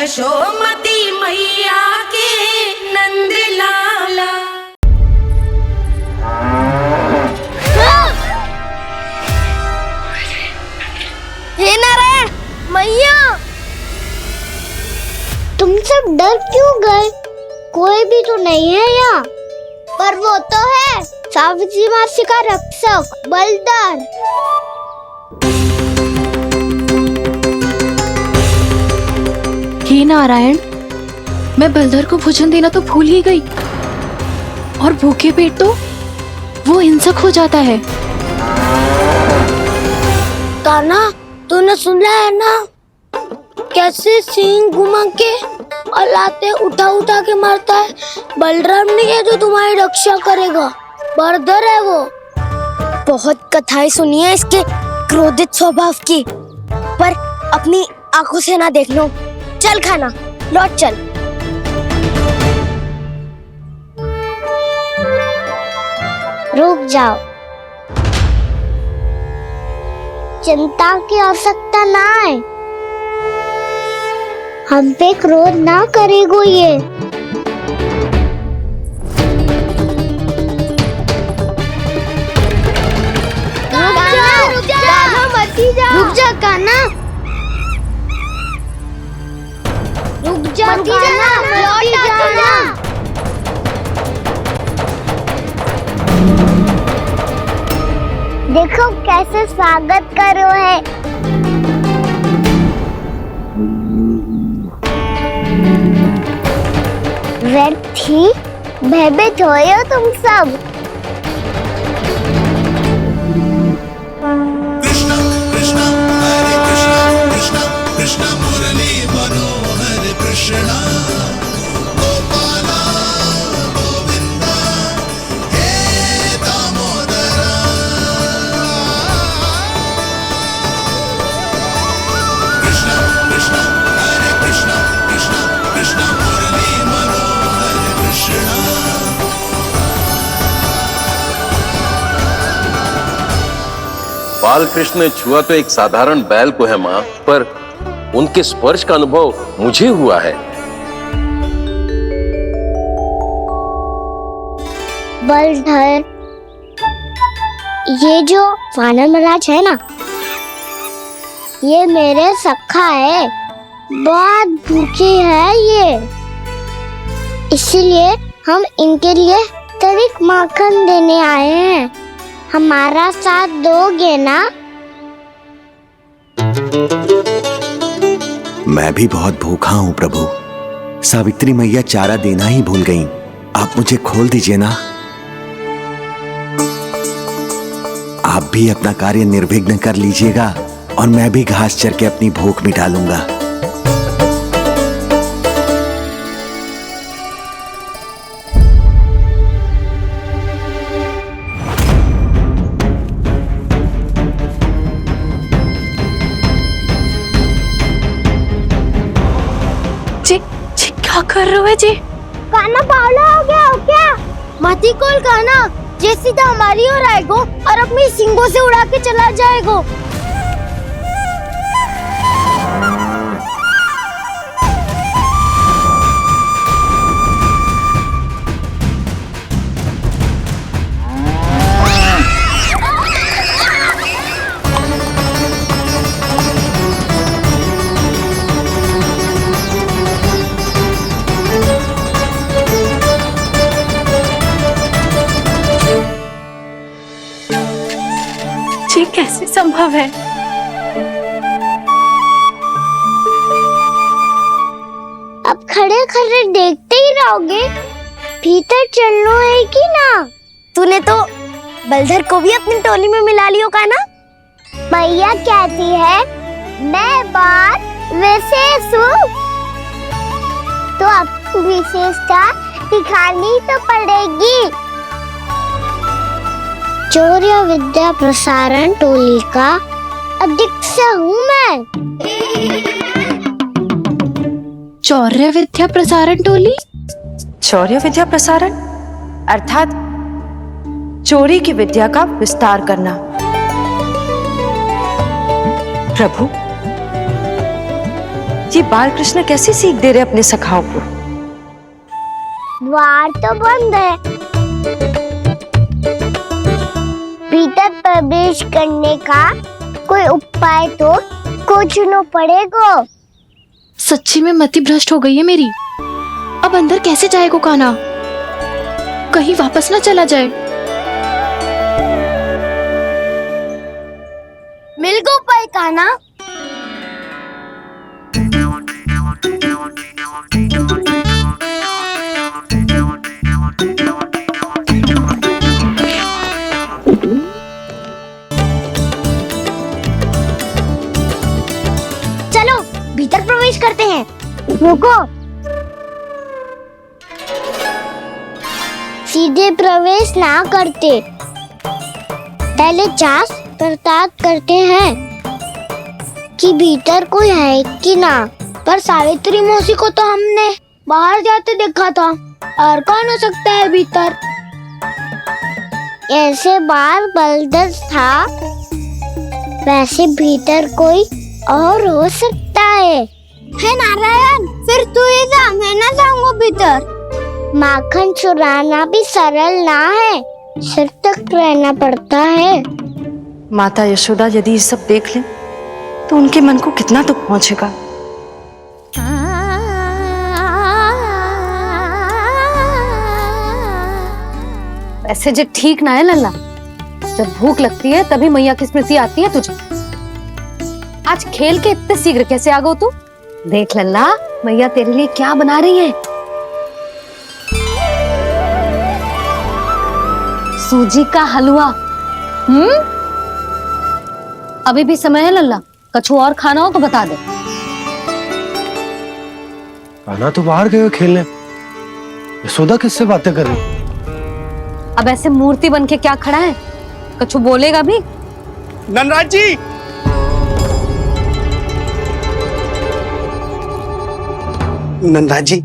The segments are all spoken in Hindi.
यशोमती मैया के नंद लाला। हे नारायण मैया, तुम सब डर क्यों गए? कोई भी तो नहीं है यहाँ। पर वो तो है, सावित्री मासी का रक्षक बलदार। हे नारायण, मैं बलधर को भोजन देना तो भूल ही गई, और भूखे पेट तो वो हिंसक हो जाता है। कान्हा, तूने सुना है ना कैसे सींग घुमा के और लाते उठा उठा के मारता है? बलराम नहीं है जो तुम्हारी रक्षा करेगा, बलधर है वो। बहुत कथाएं सुनी है इसके क्रोधित स्वभाव की, पर अपनी आंखों से ना देख लो। चल खाना, लौट चल। रुक जाओ, चिंता की आवश्यकता ना है। हम पे क्रोध ना करेगो ये। रुक जा कान्हा, रुक जा कान्हा, लौट जाना। देखो कैसे स्वागत करो है। व्यर्थी भयभीत हो तुम सब। कृष्णा कृष्णा हरे कृष्णा, कृष्णा कृष्णा मुरली मनोहर कृष्णा, गोपाला गोविंदा हे दामोदरा। कृष्णा कृष्णा हरे कृष्णा, कृष्णा कृष्णा मुरली मनोहर कृष्णा। बालकृष्ण ने छुआ तो एक साधारण बैल को है माँ, पर उनके स्पर्श का अनुभव मुझे हुआ है। बलधर, ये जो वानर महाराज है ना, ये मेरे सखा है। बहुत भूखे है ये, इसीलिए हम इनके लिए तरिक माखन देने आए हैं। हमारा साथ दोगे ना? मैं भी बहुत भूखा हूँ प्रभु। सावित्री मैया चारा देना ही भूल गईं। आप मुझे खोल दीजिए ना। आप भी अपना कार्य निर्विघ्न कर लीजिएगा और मैं भी घास चर के अपनी भूख मिटा लूंगा। क्या कर रहे हो जी? कान्हा पागल हो गया हो क्या? मती कोल कान्हा, जे सीधा हमारी ओर आएगो और अपनी सींगों से उड़ा के चला जाएगो। ये कैसे संभव है? अब खड़े खड़े देखते ही रहोगे? भीतर चलना है कि ना? तूने तो बलधर को भी अपनी टोली में मिला लियो का ना? भैया कहती है मैं बात विशेष हूँ, तो अब विशेषता दिखानी तो पड़ेगी। चौर्य विद्या प्रसारण टोली का अध्यक्ष हूँ मैं। चौर्य विद्या प्रसारण टोली? चौर्य विद्या प्रसारण अर्थात चोरी की विद्या का विस्तार करना। प्रभु, ये बाल कृष्ण कैसी सीख दे रहे अपने सखाओं को? द्वार तो बंद है, भीतर प्रवेश करने का कोई उपाय तो खोजना पड़ेगा। सच्ची में मति भ्रष्ट हो गई है मेरी। अब अंदर कैसे जाएगा कान्हा? कहीं वापस ना चला जाए। मिल गो उपाय कान्हा। चलो भीतर प्रवेश करते हैं। रुको, सीधे प्रवेश ना करते, पहले जांच पड़ताल करते हैं कि भीतर कोई है कि ना। पर सावित्री मौसी को तो हमने बाहर जाते देखा था, और कौन हो सकता है भीतर? ऐसे बार बलदर था, वैसे भीतर कोई और हो सकता है नारायण, फिर तू ही जा, मैं ना जाऊंगा भीतर। माखन चुराना भी सरल ना है, सिर तक रहना पड़ता है। माता यशोदा यदि ये सब देख लें तो उनके मन को कितना दुख पहुंचेगा। ऐसे जो ठीक ना है लल्ला, जब भूख लगती है तभी मैया की स्मृति आती है तुझे। आज खेल के इतने शीघ्र कैसे आ गो तू? देख लल्ला, मैया तेरे लिए क्या बना रही है। सूजी का हलवा। अभी भी समय है लल्ला, कछु और खाना हो तो बता दे। कान्हा तो बाहर गए खेलने, यशोदा किससे बातें कर रही? अब ऐसे मूर्ति बन के क्या खड़ा है, कछु बोलेगा भी? ननराज जी, नंदराज जी,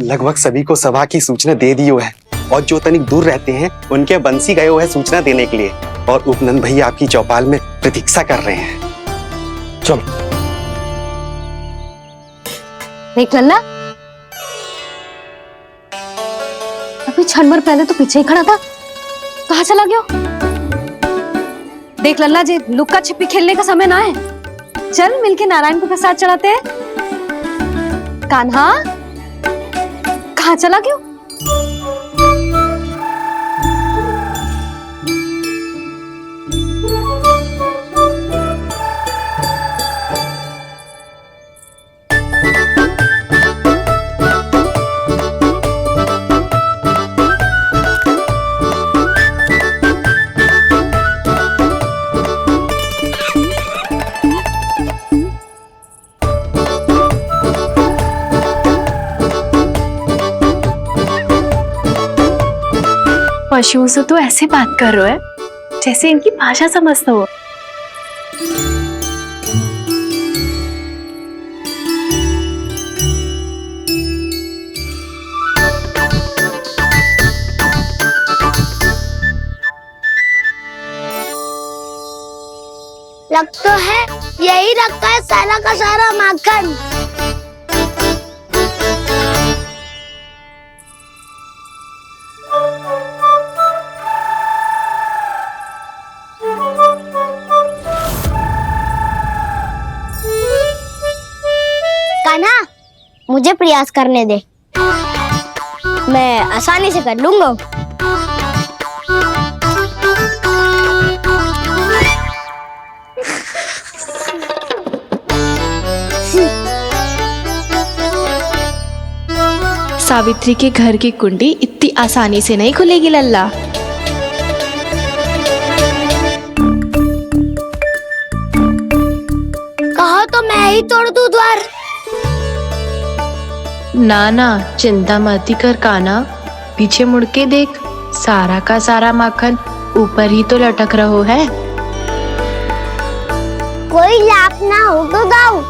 लगभग सभी को सभा की सूचना दे दी है, और जो तनिक दूर रहते हैं उनके बंसी गए हुए हैं सूचना देने के लिए, और उपनंद भैया आपकी चौपाल में प्रतीक्षा कर रहे हैं। चलो। देख लल्ला, अभी क्षण भर पहले तो पीछे ही खड़ा था, कहाँ चला गया? देख लल्ला जी, लुक्का छिपी खेलने का समय ना है, चल मिलके नारायण को प्रसाद चढ़ाते हैं। कान्हा, कहाँ चला गया? पशुओं से तो ऐसे बात कर रहे हो जैसे इनकी भाषा समझता हो। लग तो है यही रखा है सारा का सारा माखन। कान्हा, मुझे प्रयास करने दे, मैं आसानी से कर लूंगा। सावित्री के घर की कुंडी इतनी आसानी से नहीं खुलेगी लल्ला। कहा तो मैं ही तोड़ दूं द्वार। ना ना, चिंता मत कर कान्हा, पीछे मुड़ के देख, सारा का सारा माखन ऊपर ही तो लटक रहो है। कोई लाभ ना हो तो गाओ,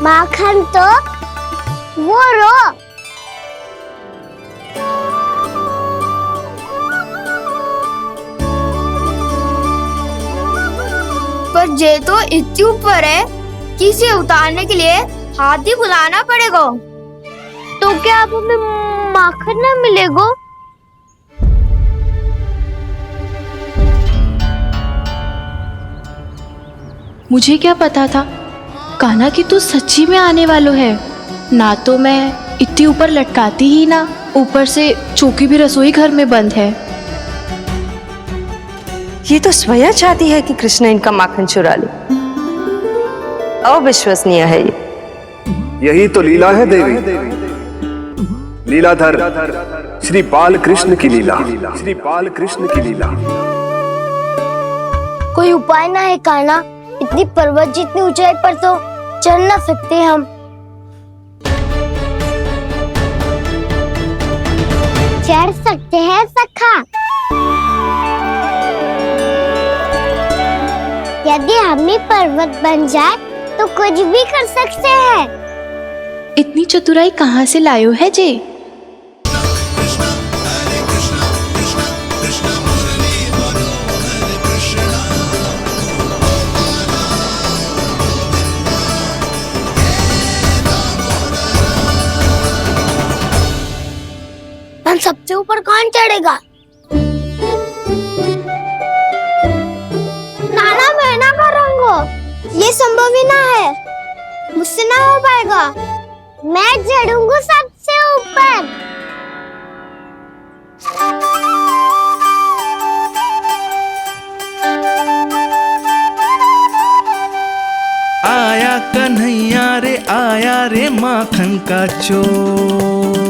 माखन तो वो रो। पर जे तो इतनी ऊपर है कि इसे उतारने के लिए हाथी बुलाना पड़ेगा। तो क्या अब हमें माखन ना मिलेगा? मुझे क्या पता था कान्हा कि तू सच्ची में आने वालो है। ना तो मैं इतनी ऊपर लटकाती ही ना, ऊपर से चौकी भी रसोई घर में बंद है। ये तो स्वयं चाहती है कि कृष्ण इनका माखन चुरा ले। अविश्वसनीय है ये। यही तो लीला है देवी, लीलाधर श्री बाल कृष्ण की लीला, श्री बाल कृष्ण की लीला। कोई उपाय ना है कान्हा? इतनी पर्वत जितनी ऊंचाई पर तो चढ़ ना सकते हम। चढ़ सकते हैं सखा, यदि हम ही पर्वत बन जाए तो कुछ भी कर सकते हैं। इतनी चतुराई कहाँ से लायो है जे? सबसे ऊपर कौन चढ़ेगा? नाना मैं ना करूँगा, ये संभव ही ना है, मुझसे ना हो पाएगा। मैं चढ़ूंगा सबसे ऊपर। आया कन्हैया रे माखन का चोर।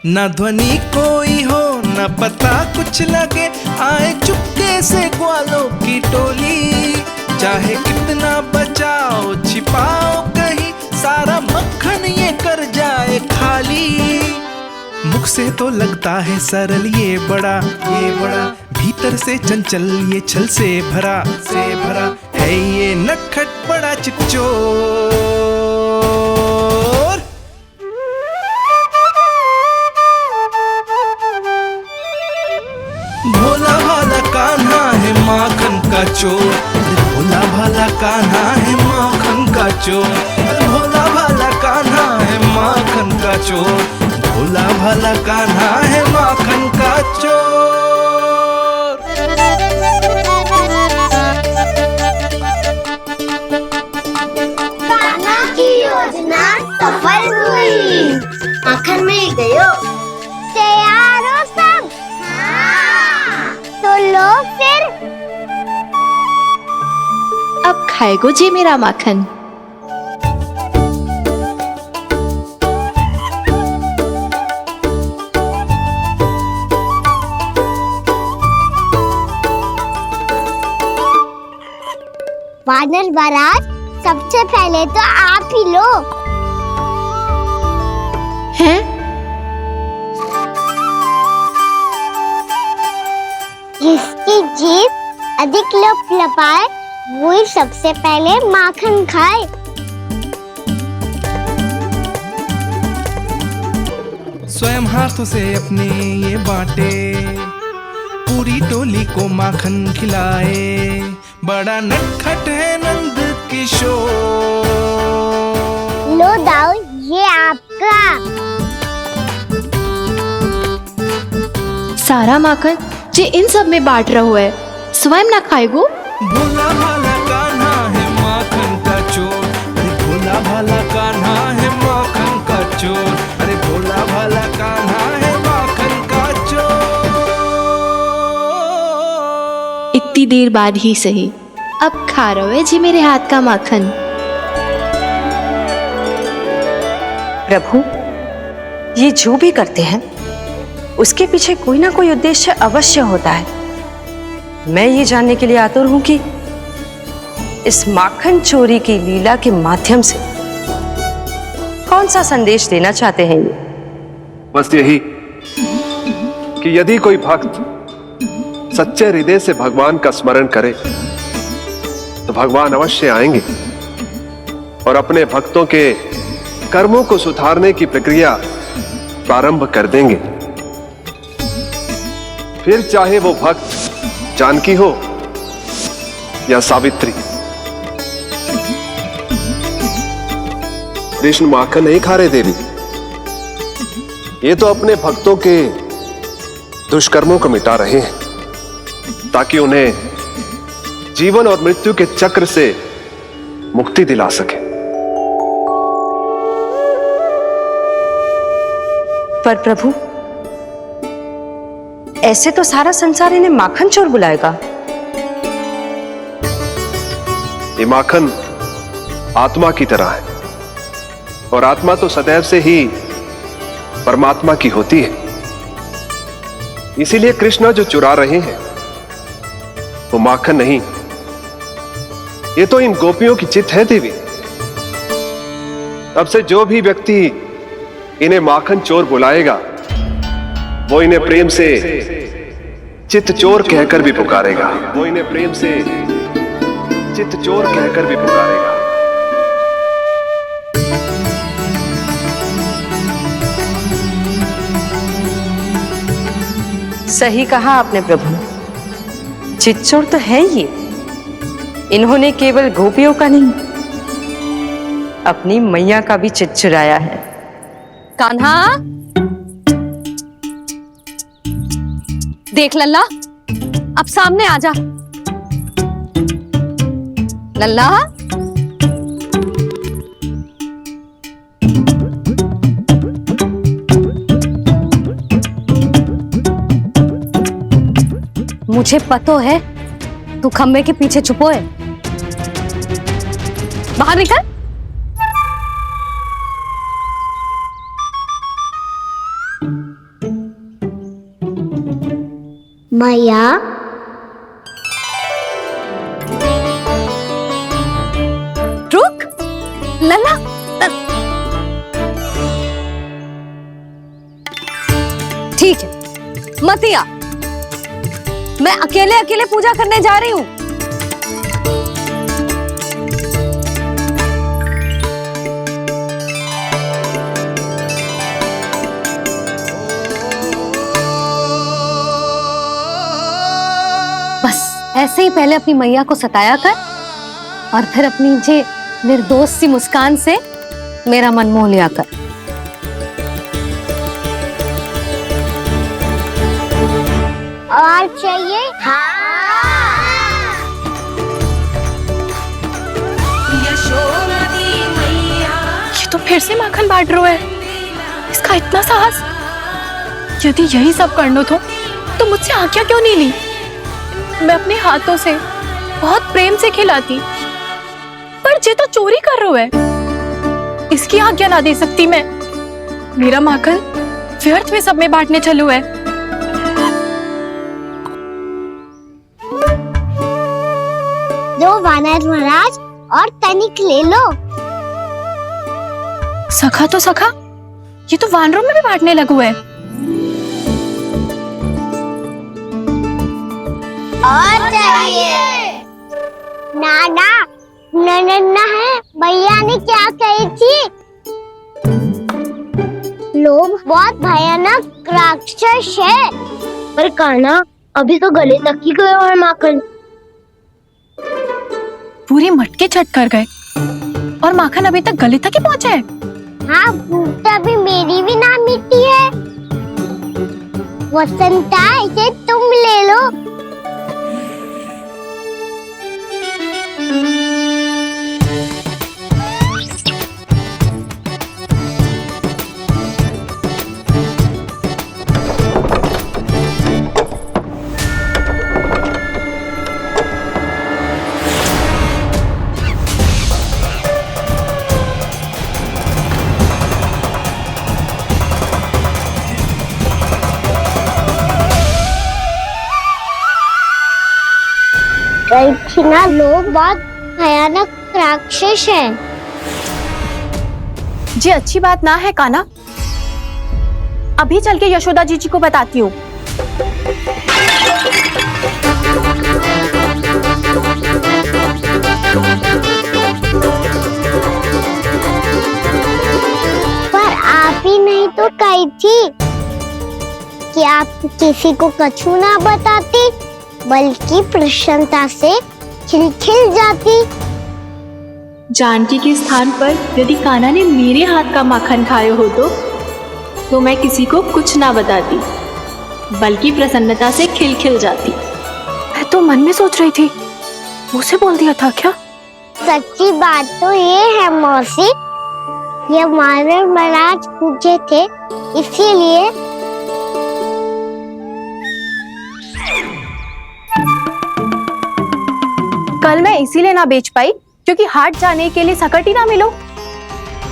न ध्वनि कोई हो न पता कुछ लगे, आए चुपके से ग्वालों की टोली। चाहे कितना बचाओ छिपाओ कहीं, सारा मक्खन ये कर जाए खाली। मुख से तो लगता है सरल ये बड़ा भीतर से चंचल ये छल से भरा है ये नटखट बड़ा चिच्चोर। भोला भाला कान्हा है माखन का चोर, भोला भाला कान्हा है माखन का चोर, भोला भाला कान्हा है माखन का चोर, भोला भाला कान्हा है माखन का चोर। कान्हा की योजना सफल हुई, माखन मिल गयो। तैयार हो सब? तो लो फिर। अब खाएगो जे मेरा माखन। वानर महाराज, सबसे पहले तो आप ही लो। हैं? जिसकी जीभ अधिक लपलपाए वही सबसे पहले माखन खाए। स्वयं हाथों से अपने ये बांटे, पूरी टोली को माखन खिलाए। बड़ा नटखट है नंद किशोर। लो दाऊ, ये आपका। सारा माखन जे इन सब में बांट रहो है, स्वयं ना खाएगो। भोला भाला कान्हा है माखन का चोर, अरे भोला भाला कान्हा है माखन का चोर, अरे भोला भाला कान्हा है माखन का चोर। इतनी देर बाद ही सही, अब खा रहो है जी मेरे हाथ का माखन। प्रभु, ये जो भी करते हैं उसके पीछे कोई ना कोई उद्देश्य अवश्य होता है। मैं ये जानने के लिए आतुर हूं कि इस माखन चोरी की लीला के माध्यम से कौन सा संदेश देना चाहते हैं ये। बस यही कि यदि कोई भक्त सच्चे हृदय से भगवान का स्मरण करे तो भगवान अवश्य आएंगे और अपने भक्तों के कर्मों को सुधारने की प्रक्रिया प्रारंभ कर देंगे। फिर चाहे वो भक्त जानकी हो या सावित्री। कृष्ण माखन नहीं खा रहे देवी, ये तो अपने भक्तों के दुष्कर्मों को मिटा रहे हैं ताकि उन्हें जीवन और मृत्यु के चक्र से मुक्ति दिला सके। पर प्रभु, ऐसे तो सारा संसार इन्हें माखन चोर बुलाएगा। ये माखन आत्मा की तरह है और आत्मा तो सदैव से ही परमात्मा की होती है। इसीलिए कृष्ण जो चुरा रहे हैं वो माखन नहीं, ये तो इन गोपियों की चित्त है देवी। अब से जो भी व्यक्ति इन्हें माखन चोर बुलाएगा वो इन्हें प्रेम से चित्त चोर कहकर भी पुकारेगा। वो इन्हें प्रेम से चित्त चोर कहकर भी पुकारेगा। सही कहा आपने प्रभु, चित्त चोर तो है ये। इन्होंने केवल गोपियों का नहीं, अपनी मैया का भी चित्त चुराया है। कान्हा, देख लल्ला, अब सामने आ जा। लल्ला, मुझे पतो है तू खम्बे के पीछे छुपो है। बाहर निकल। मैया, रुक लल्ला, ठीक है मत आ, मैं अकेले अकेले पूजा करने जा रही हूँ। बस ऐसे ही पहले अपनी मैया को सताया कर और फिर अपनी जे निर्दोष सी मुस्कान से मेरा मन मोह लिया कर। और चाहिए? ये तो फिर से माखन बांट रहा है। इसका इतना साहस। यदि यही सब करना तो मुझसे आज्ञा क्यों नहीं ली? मैं अपने हाथों से बहुत प्रेम से खिलाती, पर ये तो चोरी कर रहा है। इसकी आज्ञा ना दे सकती मैं। मेरा माखन व्यर्थ में सब में बांटने चलू है। दो वानर महाराज और तनिक ले लो। सखा तो सखा, ये तो वानरों में भी बांटने लगू है। और चाहिए? नाना, नन्ना है, भैया ने क्या कही थी? लोभ बहुत भयानक राक्षस है। पर कान्हा, अभी तो गले तक ही गया है माखन। पूरी मटके छट कर गए और माखन अभी तक गले तक ही पहुंचा है। हाँ, भूख तभी मेरी भी ना मिटी है। वसंता, इसे तुम ले लो। ना, लोग बहुत भयानक राक्षस हैं। जी अच्छी बात ना है कान्हा। अभी चल के यशोदा जी को बताती हूँ। पर आप ही नहीं तो कही थी कि आप किसी को कछु ना बताती, बल्कि प्रसन्नता से खिलखिल जाती। जानकी के स्थान पर यदि कान्हा ने मेरे हाथ का माखन खाया हो तो मैं किसी को कुछ ना बताती, बल्कि प्रसन्नता से खिलखिल जाती। मैं तो मन में सोच रही थी, मुंह से बोल दिया था क्या? सच्ची बात तो ये है मौसी, ये मानव महाराज पूछे थे इसीलिए। कल मैं इसीलिए ना बेच पाई क्योंकि हाट जाने के लिए सकट ही ना मिलो,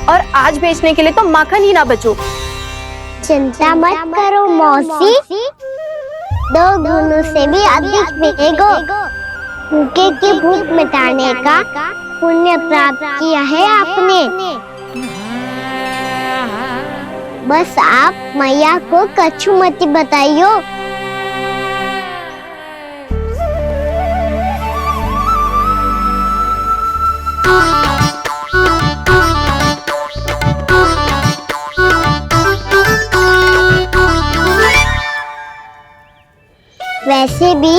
और आज बेचने के लिए तो माखन ही ना बचो। चिंता मत करो मौसी, 2 गुनों से भी अधिक मिलेगा। भूखे की भूख मिटाने का पुण्य प्राप्त किया है आपने। बस आप मैया को कछु मत बताइयो। वैसे भी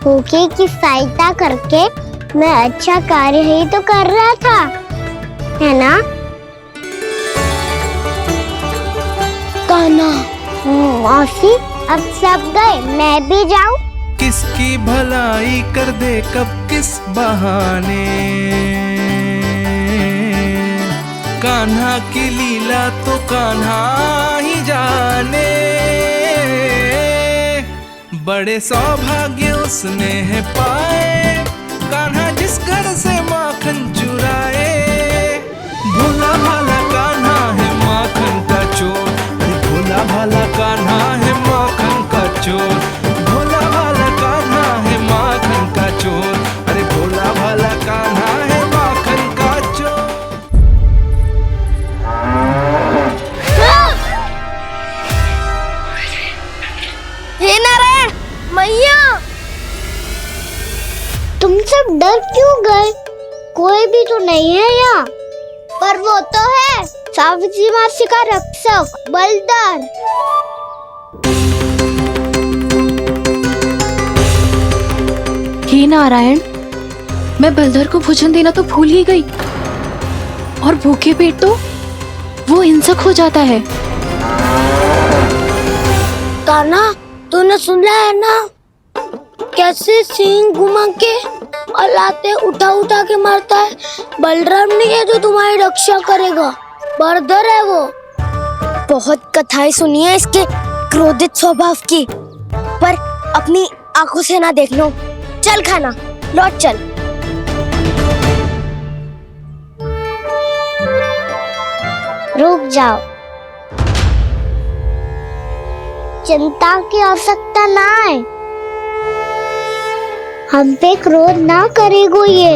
भूखे की सहायता करके मैं अच्छा कार्य ही तो कर रहा था, है ना? कान्हा, मौसी अब सब गए, मैं भी जाऊं? किसकी भलाई कर दे कब किस बहाने, कान्हा की लीला तो कान्हा ही जाने। बड़े सौभाग्य उसने है पाए, कान्हा जिस घर से माखन चुराए। भोला भाला कान्हा है माखन का चोर, भोला भाला कान्हा है माखन का चोर। भोला भाला कान्हा है माखन का चोर, अरे भोला भाला कान्हा है माखन का चोर। हे नारायण, मैया, तुम सब डर क्यों गए? कोई भी तो नहीं है यहाँ। पर वो तो है, सावित्री मासी का रक्षक बलदार। हे नारायण, मैं बलदर को भोजन देना तो भूल ही गई, और भूखे पेट तो वो हिंसक हो जाता है। कान्हा, तूने सुना है ना कैसे सींग घुमा के और लाते उठा उठा के मारता है? बलराम नहीं है जो तुम्हारी रक्षा करेगा, बलदर है वो। बहुत कथाएं सुनी है इसके क्रोधित स्वभाव की, पर अपनी आंखों से ना देख लो। चल खाना, लौट चल। रुक जाओ, चिंता की आवश्यकता ना है, हम पे क्रोध ना करेगो ये।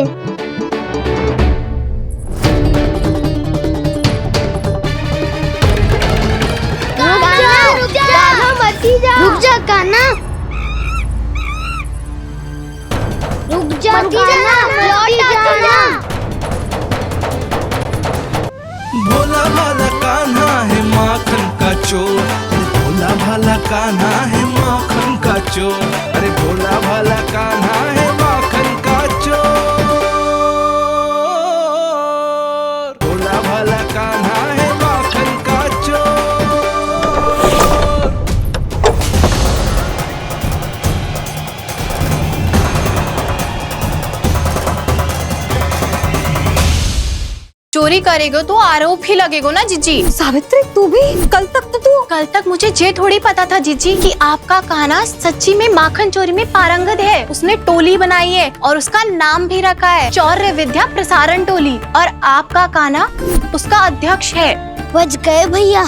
रुक जा कान्हा, रुक जा कान्हा, लौट जाना। भोला भाला कान्हा है माखन का चोर, भोला भाला कान्हा है माखन का चोर, अरे भोला भाला कान्हा है माखन का चोर। भोला भाला कान्हा है माखन का चोर। चोरी करेगो तो आरोप ही लगेगो ना जीजी। सावित्री, तू भी कल तक मुझे ये थोड़ी पता था जीजी कि आपका कान्हा सच्ची में माखन चोरी में पारंगत है। उसने टोली बनाई है और उसका नाम भी रखा है चौर्य विद्या प्रसारण टोली, और आपका कान्हा उसका अध्यक्ष है। बच गए भैया।